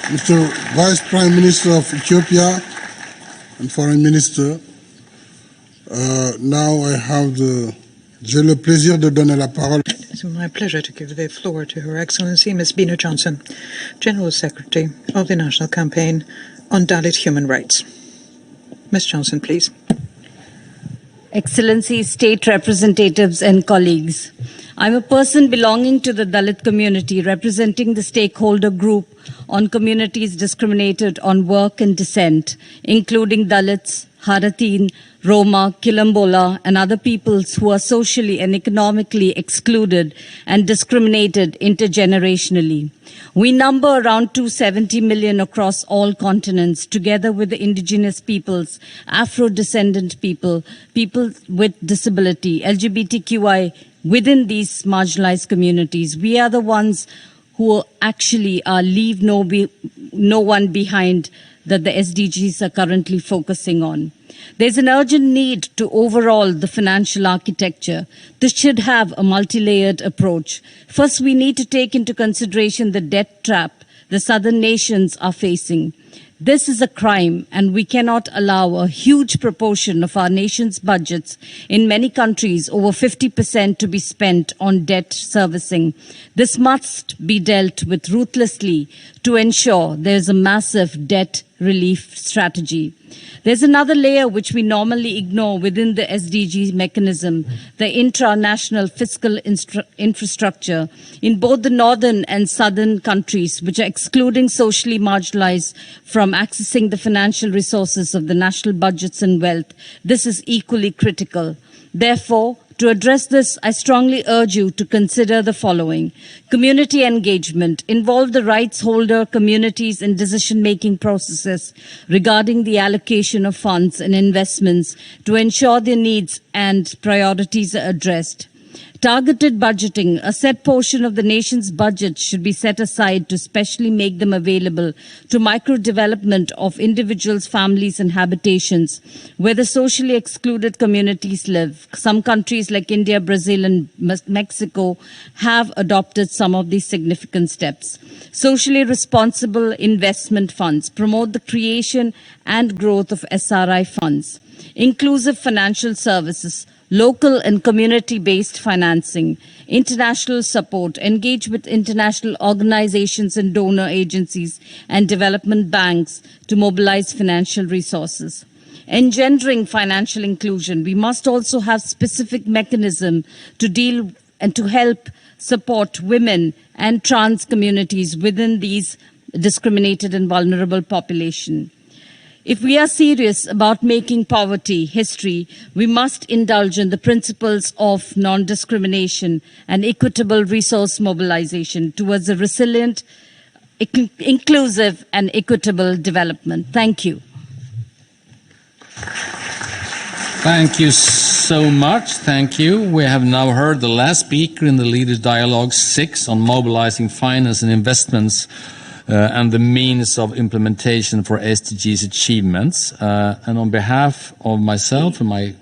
Mr. Vice Prime Minister of Ethiopia and Foreign Minister, now j'ai le plaisir de donner la parole. It's my pleasure to give the floor to Her Excellency Ms. Bina Johnson, General Secretary of the National Campaign on Dalit Human Rights. Ms. Johnson, please. Excellencies, state representatives and colleagues, I'm a person belonging to the Dalit community, representing the stakeholder group on communities discriminated on work and descent, including Dalits, Haratin, Roma, Kilambola, and other peoples who are socially and economically excluded and discriminated intergenerationally. We number around 270 million across all continents, together with the indigenous peoples, Afro-descendant people, people with disability, LGBTQI, within these marginalized communities. We are the ones who actually leave no one behind that the SDGs are currently focusing on. There's an urgent need to overhaul the financial architecture. This should have a multi-layered approach. First, we need to take into consideration the debt trap the southern nations are facing. This is a crime, and we cannot allow a huge proportion of our nation's budgets, in many countries over 50%, to be spent on debt servicing. This must be dealt with ruthlessly to ensure there's a massive debt relief strategy. There's another layer which we normally ignore within the SDG mechanism, the intra-national fiscal infrastructure in both the northern and southern countries, which are excluding socially marginalized from accessing the financial resources of the national budgets and wealth. This is equally critical. Therefore, to address this, I strongly urge you to consider the following. Community engagement. Involve the rights holder communities in decision-making processes regarding the allocation of funds and investments to ensure their needs and priorities are addressed. Targeted budgeting. A set portion of the nation's budget should be set aside to specially make them available to micro-development of individuals, families, and habitations where the socially excluded communities live. Some countries like India, Brazil, and Mexico have adopted some of these significant steps. Socially responsible investment funds. Promote the creation and growth of SRI funds. Inclusive financial services. Local and community-based financing, international support, engage with international organizations and donor agencies and development banks to mobilize financial resources. Engendering financial inclusion, we must also have specific mechanism to deal and to help support women and trans communities within these discriminated and vulnerable population. If we are serious about making poverty history, we must indulge in the principles of non-discrimination and equitable resource mobilization towards a resilient, inclusive, and equitable development. Thank you. Thank you so much. Thank you. We have now heard the last speaker in the Leaders' Dialogue 6 on mobilizing finance and investments and the means of implementation for SDGs achievements. And on behalf of myself and my